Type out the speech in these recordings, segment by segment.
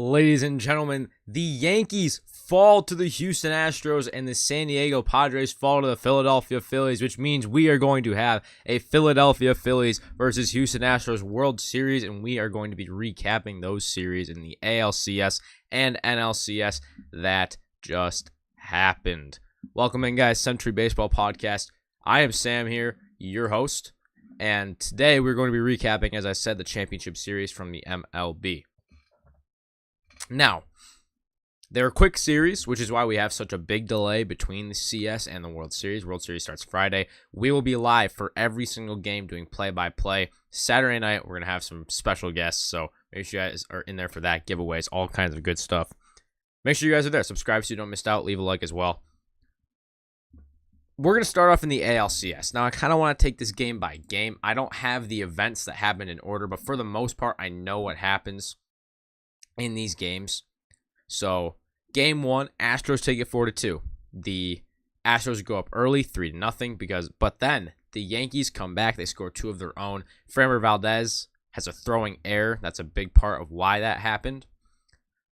Ladies and gentlemen, the Yankees fall to the Houston Astros and the San Diego Padres fall to the Philadelphia Phillies, which means we are going to have a Philadelphia Phillies versus Houston Astros World Series, and we are going to be recapping those series in the ALCS and NLCS that just happened. Welcome in, guys. Century Baseball Podcast. I am Sam here, your host, and today we're going to be recapping, as I said, the championship series from the MLB. Now, they're a quick series, which is why we have such a big delay between the CS and the World Series. World Series starts Friday. We will be live for every single game doing play-by-play. Saturday night, we're going to have some special guests, so make sure you guys are in there for that, giveaways, all kinds of good stuff. Make sure you guys are there. Subscribe so you don't miss out. Leave a like as well. We're going to start off in the ALCS. Now, I kind of want to take this game by game. I don't have the events that happen in order, but for the most part, I know what happens in these games. So, game one, Astros take it 4-2. The Astros go up early, 3-0, but then the Yankees come back. They score two of their own. Framber Valdez has a throwing error. That's a big part of why that happened.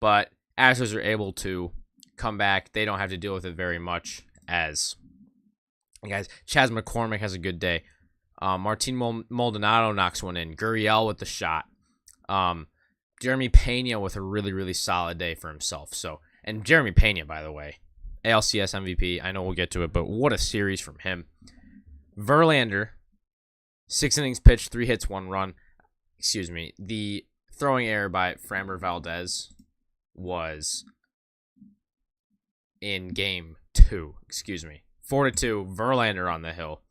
But Astros are able to come back. They don't have to deal with it very much as, guys, Chas McCormick has a good day. Martin Maldonado knocks one in. Gurriel with the shot. Jeremy Pena with a really, really solid day for himself. And Jeremy Pena, by the way, ALCS MVP. I know we'll get to it, but what a series from him. Verlander, 6 innings pitched, 3 hits, 1 run. Excuse me. The throwing error by Framber Valdez was in game 2. 4-2. Verlander on the hill.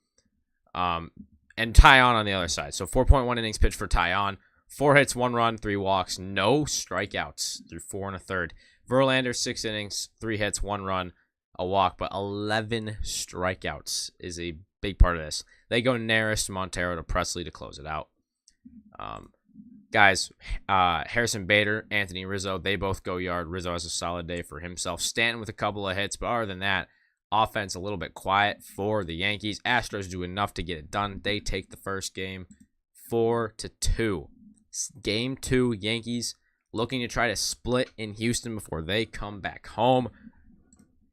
And Taillon on the other side. So 4.1 innings pitched for Taillon. 4 hits, 1 run, 3 walks, no strikeouts through 4 1/3. Verlander, 6 innings, 3 hits, 1 run, a walk, but 11 strikeouts is a big part of this. They go Neris, Montero to Presley to close it out. Guys, Harrison Bader, Anthony Rizzo, they both go yard. Rizzo has a solid day for himself. Stanton with a couple of hits, but other than that, offense a little bit quiet for the Yankees. Astros do enough to get it done. They take the first game 4-2. Game 2, Yankees looking to try to split in Houston before they come back home.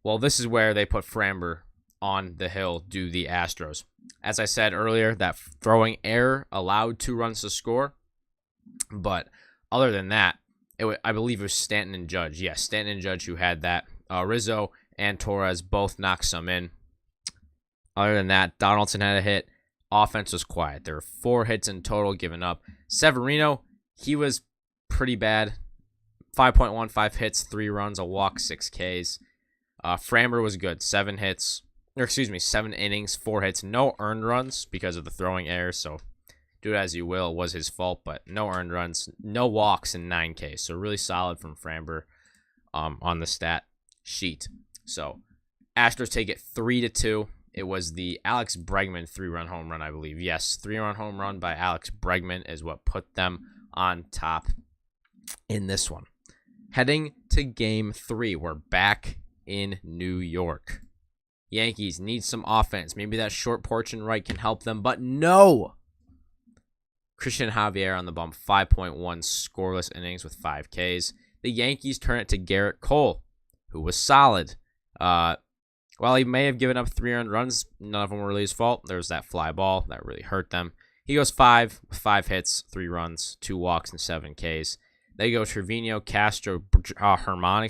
Well, this is where they put Framber on the hill, do the Astros. As I said earlier, that throwing error allowed 2 runs to score. But other than that, I believe it was Stanton and Judge. Yes, Stanton and Judge who had that. Rizzo and Torres both knocked some in. Other than that, Donaldson had a hit. Offense was quiet. There were 4 hits in total given up. Severino, he was pretty bad. 5.1, 5 hits, 3 runs, a walk, 6 Ks. Framber was good. 7 innings, 4 hits, no earned runs because of the throwing error. So do it as you will. It was his fault, but no earned runs, no walks, and 9 Ks. So really solid from Framber on the stat sheet. So Astros take it 3-2. It was the Alex Bregman 3-run home run, I believe. Yes, 3-run home run by Alex Bregman is what put them on top in this one. Heading to game 3, we're back in New York. Yankees need some offense. Maybe that short porch and right can help them, but no! Christian Javier on the bump, 5.1 scoreless innings with 5 Ks. The Yankees turn it to Garrett Cole, who was solid. While he may have given up 3 earned runs, none of them were really his fault. There was that fly ball that really hurt them. He goes 5 with 5 hits, 3 runs, 2 walks, and 7 Ks. They go Trevino, Castro, Herman,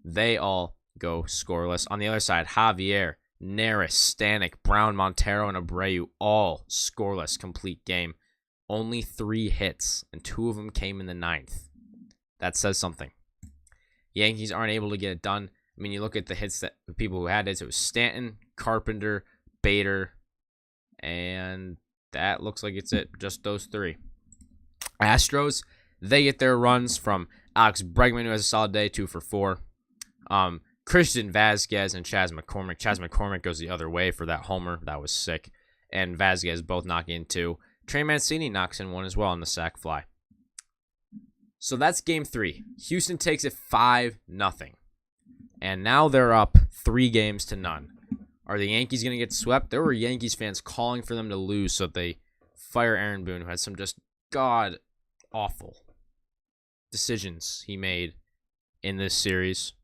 They all go scoreless. On the other side, Javier, Neris, Stanek, Brown, Montero, and Abreu all scoreless complete game. Only 3 hits, and 2 of them came in the 9th. That says something. Yankees aren't able to get it done. I mean, you look at the hits that the people who had hits, it was Stanton, Carpenter, Bader, and that looks like it's it. Just those 3. Astros, they get their runs from Alex Bregman, who has a solid day, 2 for 4. Christian Vazquez and Chas McCormick. Chas McCormick goes the other way for that homer. That was sick. And Vazquez both knock in 2. Trey Mancini knocks in 1 as well on the sac fly. So that's game 3. Houston takes it 5-0. And now they're up 3-0. Are the Yankees going to get swept? There were Yankees fans calling for them to lose so that they fire Aaron Boone, who had some just god-awful decisions he made in this series.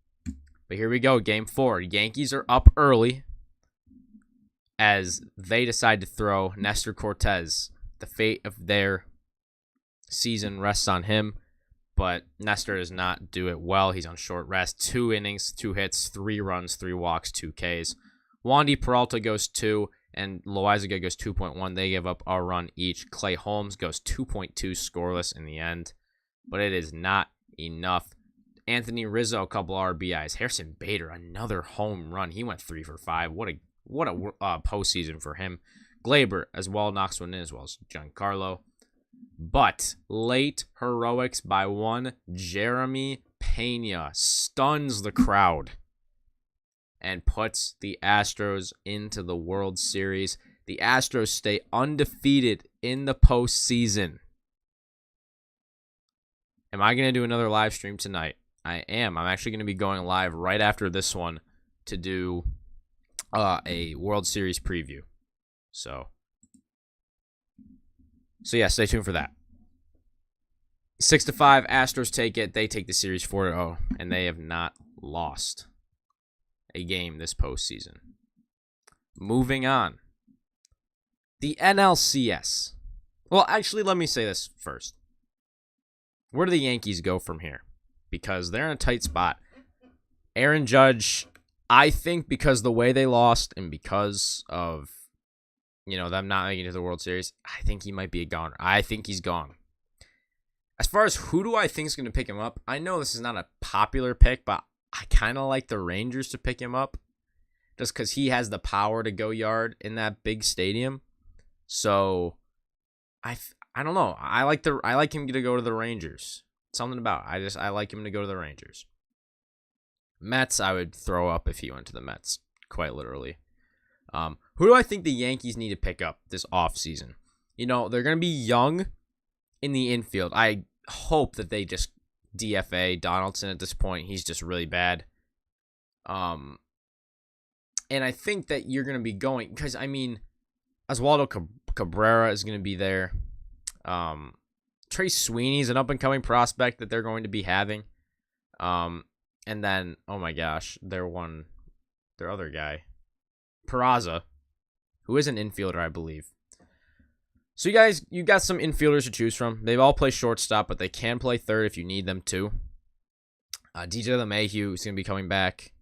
But here we go, Game 4. Yankees are up early as they decide to throw Nestor Cortez. The fate of their season rests on him, but Nestor does not do it well. He's on short rest. 2 innings, 2 hits, 3 runs, 3 walks, 2 Ks. Wandy Peralta goes 2, and Loaizaga goes 2.1. They give up a run each. Clay Holmes goes 2.2 scoreless in the end, but it is not enough. Anthony Rizzo, a couple RBIs. Harrison Bader, another home run. He went 3 for 5. What a postseason for him. Glaber as well knocks one in, as well as Giancarlo. But late heroics by one. Jeremy Pena stuns the crowd and puts the Astros into the World Series. The Astros stay undefeated in the postseason. Am I going to do another live stream tonight? I am. I'm actually going to be going live right after this one to do a World Series preview. So yeah, stay tuned for that. 6-5, Astros take it. They take the series 4-0, and they have not lost a game this postseason. Moving on. The NLCS. Well, actually, let me say this first. Where do the Yankees go from here? Because they're in a tight spot. Aaron Judge, I think because the way they lost and because of, them not making it to the World Series, I think he might be a goner. I think he's gone. As far as who do I think is going to pick him up, I know this is not a popular pick, but I kind of like the Rangers to pick him up just because he has the power to go yard in that big stadium. So I don't know. I like him to go to the Rangers. Something about I like him to go to the Rangers. Mets, I would throw up if he went to the Mets, quite literally. Who do I think the Yankees need to pick up this offseason? They're going to be young in the infield. I hope that they just DFA Donaldson at this point. He's just really bad. And I think that you're going to be going, because, Oswaldo Cabrera is going to be there. Trey Sweeney's an up-and-coming prospect that they're going to be having. And then, oh my gosh, their other guy, Peraza, who is an infielder, I believe. So you got some infielders to choose from. They all play shortstop, but they can play third if you need them to. DJ LeMahieu is going to be coming back.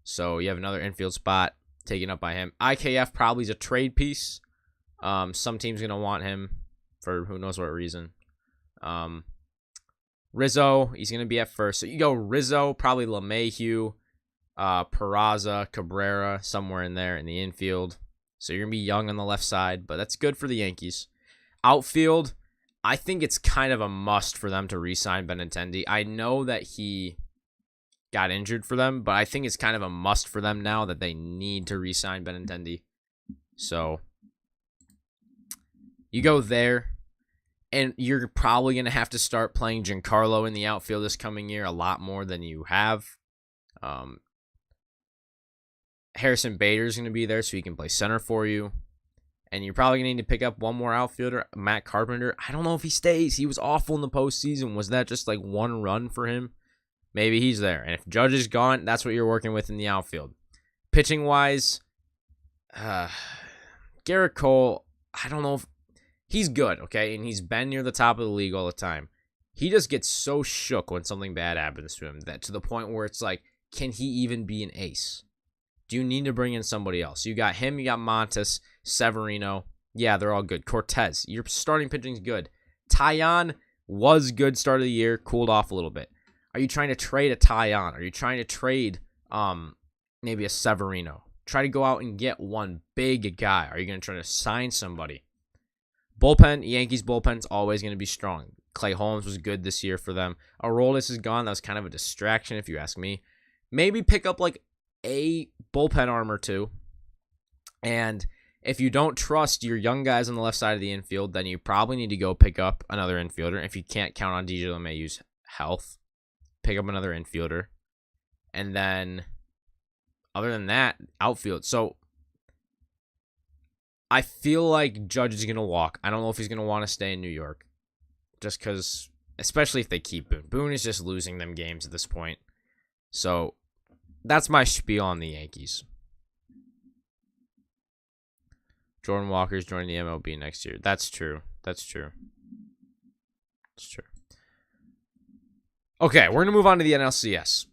So you have another infield spot taken up by him. IKF probably is a trade piece. Some team's going to want him for who knows what reason. Rizzo, he's going to be at first. So you go Rizzo, probably LeMahieu, Peraza, Cabrera, somewhere in there in the infield. So you're going to be young on the left side, but that's good for the Yankees. Outfield, I think it's kind of a must for them to re-sign Benintendi. I know that he got injured for them, but I think it's kind of a must for them now that they need to re-sign Benintendi. So you go there. And you're probably going to have to start playing Giancarlo in the outfield this coming year a lot more than you have. Harrison Bader is going to be there so he can play center for you. And you're probably going to need to pick up one more outfielder, Matt Carpenter. I don't know if he stays. He was awful in the postseason. Was that just like one run for him? Maybe he's there. And if Judge is gone, that's what you're working with in the outfield. Pitching-wise, Garrett Cole, I don't know if he's good, okay? And he's been near the top of the league all the time. He just gets so shook when something bad happens to him that to the point where it's like, can he even be an ace? Do you need to bring in somebody else? You got him, you got Montes, Severino. Yeah, they're all good. Cortez, your starting pitching's good. Taillon was good start of the year, cooled off a little bit. Are you trying to trade a Taillon? Are you trying to trade maybe a Severino? Try to go out and get one big guy. Are you going to try to sign somebody? Bullpen, Yankees bullpen's always going to be strong. Clay Holmes was good this year for them. Aroldis is gone. That was kind of a distraction, if you ask me. Maybe pick up like a bullpen arm or two. And if you don't trust your young guys on the left side of the infield, then you probably need to go pick up another infielder. If you can't count on DJ LeMahieu's health, pick up another infielder. And then, other than that, outfield. So, I feel like Judge is going to walk. I don't know if he's going to want to stay in New York. Just because especially if they keep Boone. Boone is just losing them games at this point. So that's my spiel on the Yankees. Jordan Walker's joining the MLB next year. That's true. That's true. It's true. Okay, we're going to move on to the NLCS.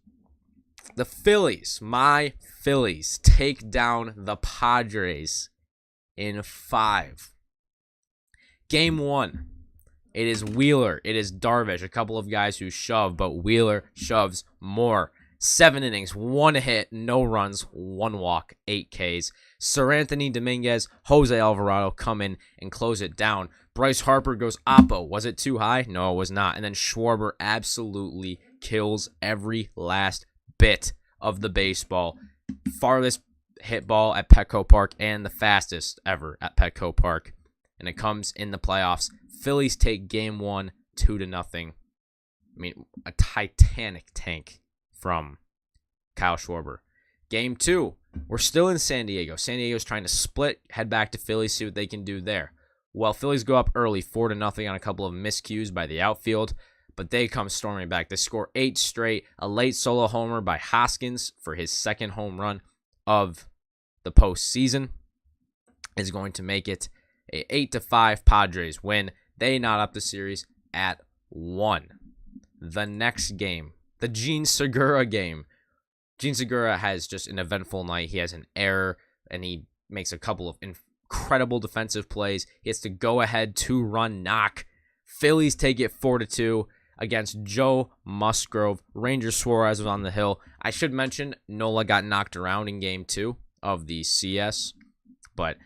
The Phillies, my Phillies, take down the Padres in 5. Game 1. It is Wheeler. It is Darvish. A couple of guys who shove, but Wheeler shoves more. 7 innings, 1 hit, no runs, 1 walk, 8 Ks. Seranthony Dominguez, Jose Alvarado come in and close it down. Bryce Harper goes oppo. Was it too high? No, it was not. And then Schwarber absolutely kills every last bit of the baseball. Farthest hit ball at Petco Park and the fastest ever at Petco Park. And it comes in the playoffs. Phillies take game 1, 2-0. I mean, a Titanic tank from Kyle Schwarber. Game 2, we're still in San Diego. San Diego's trying to split, head back to Philly, see what they can do there. Well, Phillies go up early, 4-0 on a couple of miscues by the outfield, but they come storming back. They score 8 straight, a late solo homer by Hoskins for his second home run of the postseason is going to make it a 8-5 Padres win. They knot up the series at 1. The next game, the Gene Segura game. Gene Segura has just an eventful night. He has an error, and he makes a couple of incredible defensive plays. He has to go ahead 2-run knock. Phillies take it 4-2 against Joe Musgrove. Ranger Suarez was on the hill. I should mention Nola got knocked around in game 2 of the CS, but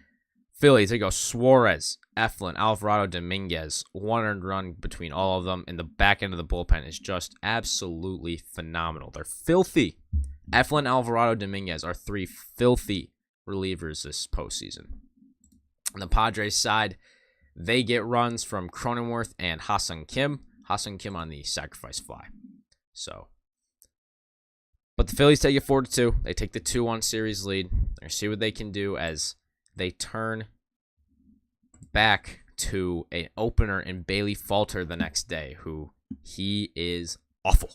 Phillies, they go Suarez, Eflin, Alvarado, Dominguez. 1 earned run between all of them, and the back end of the bullpen is just absolutely phenomenal. They're filthy. Eflin, Alvarado, Dominguez are 3 filthy relievers this postseason. On the Padres side, they get runs from Cronenworth and Ha-Seong Kim. Ha-Seong Kim on the sacrifice fly. But the Phillies take it 4-2. They take the 2-1 series lead. They see what they can do as they turn back to an opener in Bailey Falter the next day, who he is awful.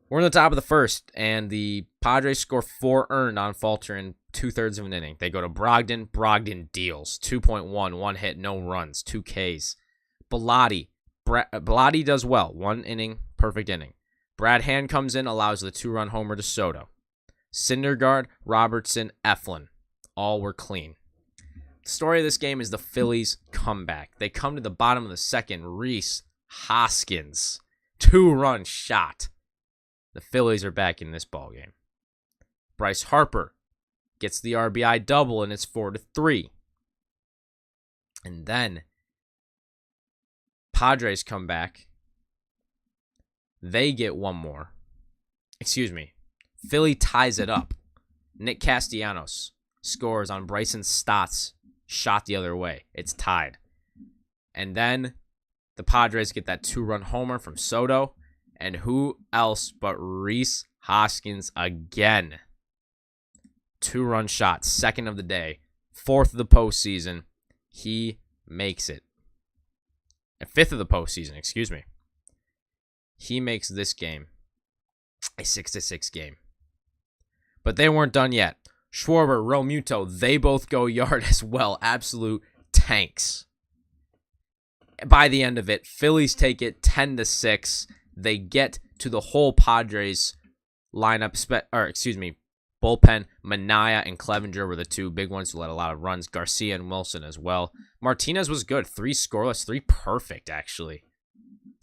We're in the top of the first, and the Padres score 4 earned on Falter in 2/3 of an inning. They go to Brogdon. Brogdon deals. 2.1, 1 hit, no runs, 2 Ks. Bellotti does well. 1 inning, perfect inning. Brad Hand comes in, allows the 2-run homer to Soto. Syndergaard, Robertson, Eflin. All were clean. The story of this game is the Phillies comeback. They come to the bottom of the second. Rhys Hoskins, 2-run shot. The Phillies are back in this ballgame. Bryce Harper gets the RBI double, and it's 4-3. And then Padres come back. They get 1 more. Philly ties it up. Nick Castellanos scores on Bryson Stott's shot the other way. It's tied. And then the Padres get that 2-run homer from Soto. And who else but Rhys Hoskins again? 2-run shot, 2nd of the day, 4th of the postseason. He makes it. 5th of the postseason, He makes this game a 6-6 game. But they weren't done yet. Schwarber, Realmuto, they both go yard as well. Absolute tanks. By the end of it, Phillies take it 10-6. They get to the whole Padres lineup, bullpen. Minaya and Clevenger were the 2 big ones who let a lot of runs. Garcia and Wilson as well. Martinez was good. 3 scoreless, 3 perfect, actually.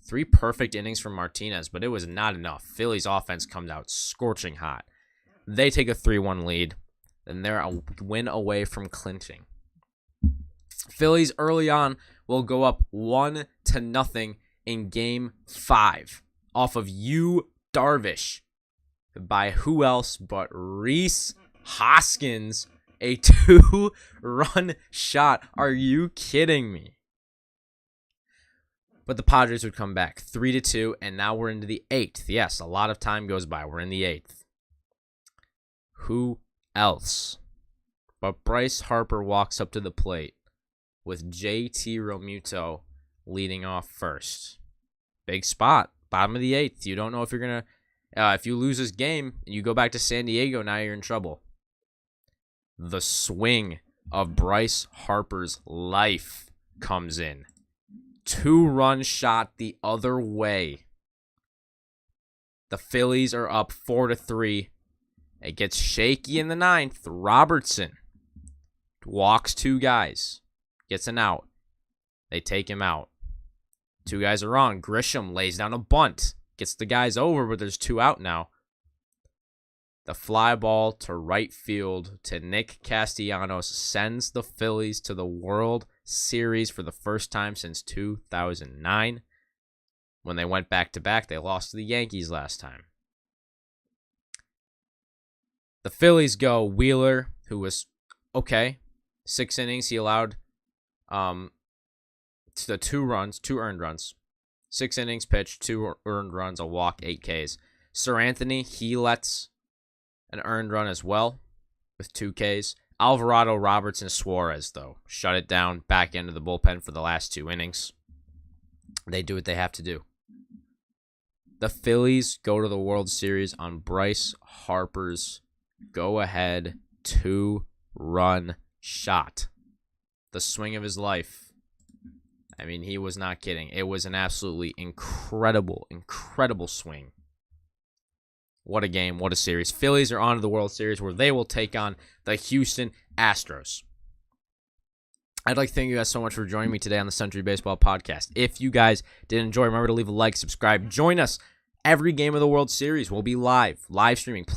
3 perfect innings from Martinez, but it was not enough. Phillies offense comes out scorching hot. They take a 3-1 lead, and they're a win away from clinching. Phillies early on will go up 1-0 in Game 5 off of Darvish by who else but Rhys Hoskins, a 2-run shot. Are you kidding me? But the Padres would come back 3-2, and now we're into the 8th. Yes, a lot of time goes by. We're in the 8th. Who else but Bryce Harper walks up to the plate with JT Realmuto leading off first. Big spot. Bottom of the 8th. You don't know if you're going to, if you lose this game and you go back to San Diego, now you're in trouble. The swing of Bryce Harper's life comes in. 2-run shot the other way. The Phillies are up 4-3. It gets shaky in the 9th. Robertson walks 2 guys. Gets an out. They take him out. 2 guys are on. Grisham lays down a bunt. Gets the guys over, but there's 2 out now. The fly ball to right field to Nick Castellanos sends the Phillies to the World Series for the first time since 2009. When they went back-to-back, they lost to the Yankees last time. The Phillies go Wheeler, who was okay. 6 innings. He allowed the 2 earned runs. 6 innings pitched, 2 earned runs, a walk, 8 Ks. Sir Anthony, he lets an earned run as well with 2 Ks. Alvarado, Robertson, Suarez, though, shut it down back into the bullpen for the last 2 innings. They do what they have to do. The Phillies go to the World Series on Bryce Harper's go-ahead 2-run shot. The swing of his life. I mean, he was not kidding. It was an absolutely incredible, incredible swing. What a game. What a series. Phillies are on to the World Series where they will take on the Houston Astros. I'd like to thank you guys so much for joining me today on the Century Baseball Podcast. If you guys did enjoy, remember to leave a like, subscribe. Join us every game of the World Series. We'll be live streaming.